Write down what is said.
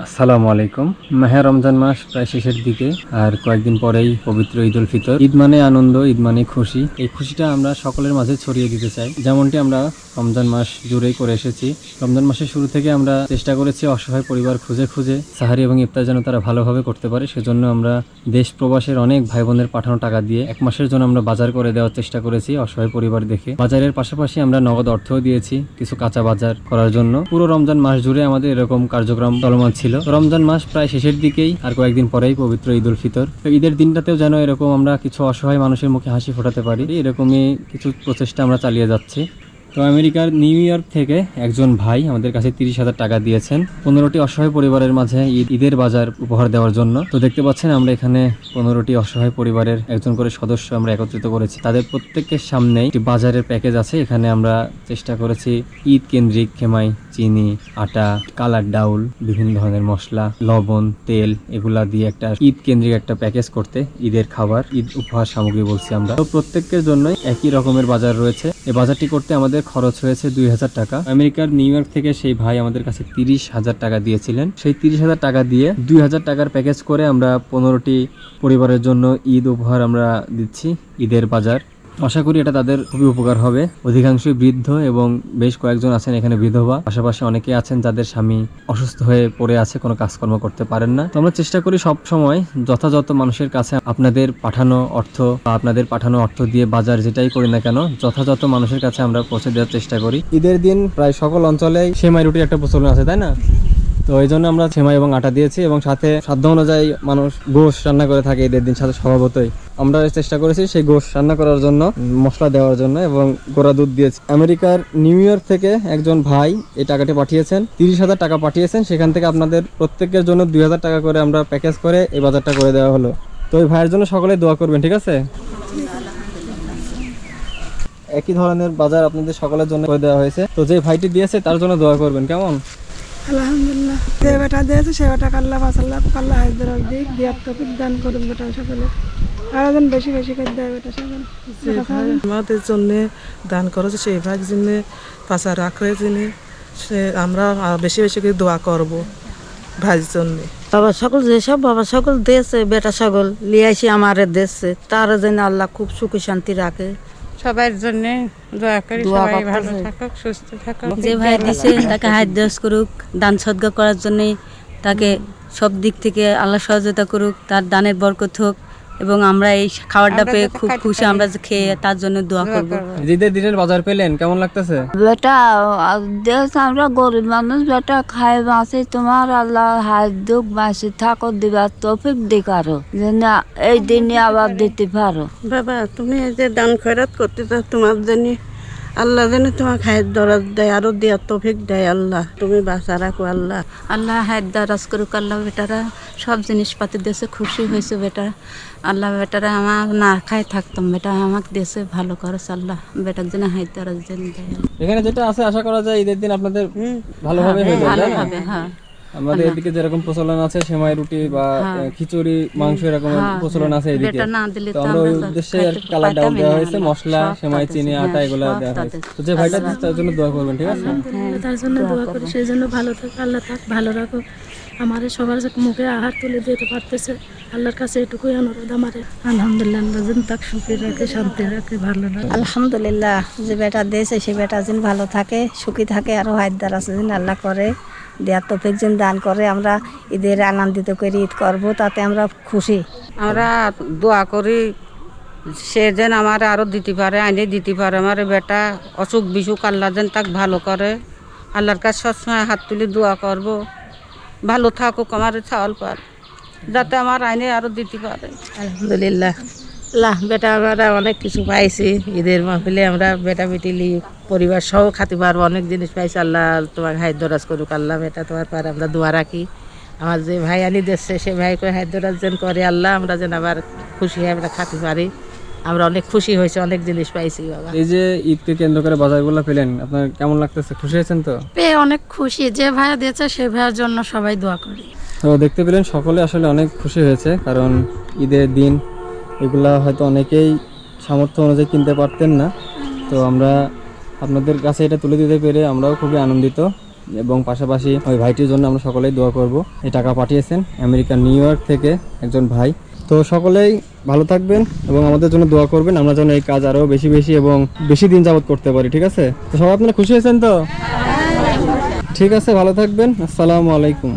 আসসালামু আলাইকুম। মাহে রমজান মাস প্রায় শেষের দিকে, আর কয়েকদিন পরেই পবিত্র ঈদ উল ফিতর। ঈদ মানে আনন্দ, ঈদ মানে খুশি। এই খুশিটা আমরা সকলের মাঝে ছড়িয়ে দিতে চাই, যেমনটি আমরা রমজান মাস জুড়েই করে এসেছি। রমজান মাসের শুরু থেকে আমরা চেষ্টা করেছি অসহায় পরিবার খুঁজে খুঁজে সাহারি এবং ইফতার যেন তারা ভালোভাবে করতে পারে, সেজন্য আমরা দেশ প্রবাসের অনেক ভাই বোনের পাঠানো টাকা দিয়ে 1 মাসের জন্য আমরা বাজার করে দেওয়ার চেষ্টা করেছি অসহায় পরিবার দেখে। বাজারের পাশাপাশি আমরা নগদ অর্থও দিয়েছি কিছু কাঁচা বাজার করার জন্য। পুরো রমজান মাস জুড়ে আমাদের এরকম কার্যক্রম চলমান ছিল। রমজান মাস প্রায় শেষের দিকেই, আর কয়েকদিন পরেই পবিত্র ঈদ উল ফিতর। তো ঈদের দিনটাতেও যেন এরকম আমরা কিছু অসহায় মানুষের মুখে হাসি ফোটাতে পারি, এরকমই কিছু প্রচেষ্টা আমরা চালিয়ে যাচ্ছি। তো আমেরিকার নিউ ইয়র্ক থেকে একজন ভাই আমাদের কাছে 30,000 টাকা দিয়েছেন 15টি অসহায় পরিবারের মাঝে ঈদের বাজার উপহার দেওয়ার জন্য। তো দেখতে পাচ্ছেন আমরা এখানে 15টি অসহায় পরিবারের একজন করে সদস্য আমরা একত্রিত করেছি। তাদের প্রত্যেকের সামনেই একটি বাজারের প্যাকেজ আছে। এখানে আমরা চেষ্টা করেছি ঈদ কেন্দ্রিক সেমাই, চিনি, আটা, কালার ডাউল, বিভিন্ন ধরনের মশলা, লবণ, তেল এগুলা দিয়ে একটা ঈদ কেন্দ্রিক একটা প্যাকেজ করতে। ঈদের খাবার, ঈদ উপহার সামগ্রী বলছি আমরা। তো প্রত্যেকের জন্যই একই রকমের বাজার রয়েছে। এই বাজারটি করতে আমাদের খরচ হয়েছে 2,000 টাকা। আমেরিকার নিউ ইয়র্ক থেকে সেই ভাই আমাদের কাছে 30,000 টাকা দিয়েছিলেন। সেই 30,000 টাকা দিয়ে 2,000 টাকার প্যাকেজ করে আমরা 15টি পরিবারের জন্য ঈদ উপহার আমরা দিচ্ছি, ঈদের বাজার। আশা করি এটা তাদের খুবই উপকার হবে। অধিকাংশই বৃদ্ধ এবং বেশ কয়েকজন আছেন এখানে বিধবা, পাশাপাশি অনেকে আছেন যাদের স্বামী অসুস্থ হয়ে পড়ে আছে, কোনো কাজকর্ম করতে পারেন না। তো আমরা চেষ্টা করি সব সময় যথাযথ মানুষের কাছে আপনাদের পাঠানো অর্থ বা আপনাদের পাঠানো অর্থ দিয়ে বাজার যেটাই করি না কেন যথাযথ মানুষের কাছে আমরা পৌঁছে দেওয়ার চেষ্টা করি। ঈদের দিন প্রায় সকল অঞ্চলেই সেমাই রুটির একটা প্রচলন আছে, তাই না? তো এই জন্য আমরা সেমাই এবং আটা দিয়েছি, এবং সাথে সাধ্য অনুযায়ী মানুষ গোশ রান্না করে থাকে ঈদের দিন। সাথে স্বভাবতই আমরা চেষ্টা করেছি সেই গোশ রান্না করার জন্য, মশলা দেওয়ার জন্য, এবং গোড়া দুধ দিয়েছি। আমেরিকার নিউ ইয়র্ক থেকে একজন ভাই এই টাকাটি পাঠিয়েছেন, 30,000 টাকা পাঠিয়েছেন। সেখান থেকে আপনাদের প্রত্যেকের জন্য 2,000 টাকা করে আমরা প্যাকেজ করে এই বাজারটা করে দেওয়া হলো। তো এই ভাইয়ের জন্য সকলে দোয়া করবেন, ঠিক আছে? একই ধরনের বাজার আপনাদের সকলের জন্য করে দেওয়া হয়েছে। তো যে ভাইটি দিয়েছে তার জন্য দোয়া করবেন, কেমন? আলহামদুলিল্লাহ, যে বেটা দিয়েছে সে বেটা কাল্লা ফাসাল্লাহ কাল্লা হায়দার দিক দিয়ার তফিক দান করুন বেটা সকলে, আরো যেন বেশি বেশি করে দেয় বেটা সকলে। আমাদের জন্য দান করেছে সেই ভাগ জন্য পাশা রাখে যিনি, সে আমরা বেশি বেশি করে দোয়া করব ভাইয়ের জন্য। বাবা সকল যেসব বাবা সকল দেশে বেটা সকল লিয়াইছি আমারে দেশে, তার জন্য আল্লাহ খুব সুখী শান্তি রাখে। সবার জন্য দোয়া করি, সবাই ভালো থাকুক, সুস্থ থাকুক। যে ভাই দিছে তাকে হাত দোষ করুক, দান সদকা করার জন্য তাকে সব দিক থেকে আল্লাহ সহযোগিতা করুক, তার দানের বরকত হোক, এবং আমরা এই খাবারটা পেয়ে খুব খুশি। আমরা যে খেয়ে তার জন্য দোয়া করবো। ঈদের দিনের বাজার পেলেন, কেমন লাগতেছে? বেটা দেশ আমরা গরিব মানুষ, বেটা খাই বাঁচি, তোমার আল্লাহ হাত দুঃখ বাঁচি থাকো, দিবার তৌফিক দিক আরো যেন এই দিনে আবার দিতে পারো। বাবা তুমি এই যে দান খয়রাত করতে চাও, তোমার জন্য আল্লাহ যেন তোমার হায়াত দরাজ দেয়, আরো দেওয়ার তৌফিক দেয়। আল্লাহ তুমি বাঁচা রাখো। আল্লাহ আল্লাহ হাত দারাজ করুক। আল্লাহ বেটারা সব জিনিসপাতি দেশে খুশি হয়েছে। বেটা আল্লাহ বেটারা আমার না খাই থাকতাম, বেটা আমাকে দেশে ভালো করেছে। আল্লাহ বেটার জন্য হাত দারাজ দেয়। এখানে যেটা আছে আশা করা যায় ঈদের দিন আপনাদের ভালোভাবে হয়ে যাবে। ভালো হবে, হ্যাঁ। আমাদের এদিকে যেরকম প্রচলন আছে সেমাই রুটি বা খিচুড়ি মাংস এরকম প্রচলন আছে এদিকে। তো আমরা ওই উদ্দেশ্যে কালার ডাউল দেওয়া হয়েছে, মশলা, সেমাই, চিনি, আটা এগুলো দেওয়া হয়েছে। তো যে ভাইটা দিচ্ছে তার জন্য দোয়া করবেন, ঠিক আছে? তার জন্য দোয়া করি, সেই জন্য ভালো থাক, আল্লাহ থাক ভালো রাখো। আমারে সবার মুখে আহার তুলে দিতে পারতেছে, আল্লাহর কাছে এটুকুই অনুরোধ আমারে। আলহামদুলিল্লাহ, আল্লাহ যেন তাক সুখী রাখে, শান্তি রাখে, ভালো রাখে। আলহামদুলিল্লাহ, যে বেটা দিয়েছে সে বেটা যেন ভালো থাকে, সুখী থাকে, আরো হাত দারাজ যেন আল্লাহ করে দেয়ার তৌফিক যেন দান করে। আমরা ঈদের আনন্দিত করে ঈদ করবো, তাতে আমরা খুশি। আমরা দোয়া করি সে যেন আমার আরো দিতে পারে, আইনে দিতে পারে। আমার বেটা অসুখ বিসুখ আল্লাহ যেন তাক ভালো করে। আল্লাহর কাছে সবসময় হাত তুলে দোয়া করব, ভালো থাকুক আমার চাওয়াল পার, যাতে আমার আইনে আরো দিতে পারে। আলহামদুলিল্লাহ, আল্লাহ বেটা আমরা অনেক কিছু পাইছি ঈদের মাহফিলে। আমরা বেটা বেটিলি পরিবার সহ খাতে পারবো, অনেক জিনিস পাইছি। আল্লাহ তোমার হাত দরাজ করুক। আল্লাহ বেটা তোমার পার আমরা দোয়া রাখি। আমার যে ভাই আনি দিচ্ছে সে ভাইকে হাত দরাজ যেন করে আল্লাহ, আমরা যেন আবার খুশি হয়ে আমরা খাতে পারি। আমরা অনেক খুশি হয়েছি, অনেক জিনিস পাইছি। বাবা এই যে ঈদকে কেন্দ্র করে বাজারগুলো পেলেন, আপনার কেমন লাগতেছে? খুশি হয়েছেন তো? পেয়ে অনেক খুশি, যে ভাইয়া দিয়েছে সে ভাইয়ার জন্য সবাই দোয়া করি। তো দেখতে পেলেন সকলে আসলে অনেক খুশি হয়েছে, কারণ ঈদের দিন এগুলা হয়তো অনেকেই সামর্থ্য অনুযায়ী কিনতে পারতেন না। তো আমরা আপনাদের কাছে এটা তুলে দিতে পেরে আমরাও খুবই আনন্দিত। এবং পাশাপাশি ওই ভাইটির জন্য আমরা সকলেই দোয়া করব। এই টাকা পাঠিয়েছেন আমেরিকার নিউ ইয়র্ক থেকে একজন ভাই। তো সকলেই ভালো থাকবেন এবং আমাদের জন্য দোয়া করবেন, আমরা যেন এই কাজ আরো বেশি বেশি এবং বেশি দিন যাবত করতে পারি। ঠিক আছে, তো সবাই আপনারা খুশি হয়েছেন তো? ঠিক আছে, ভালো থাকবেন। আসসালামু আলাইকুম।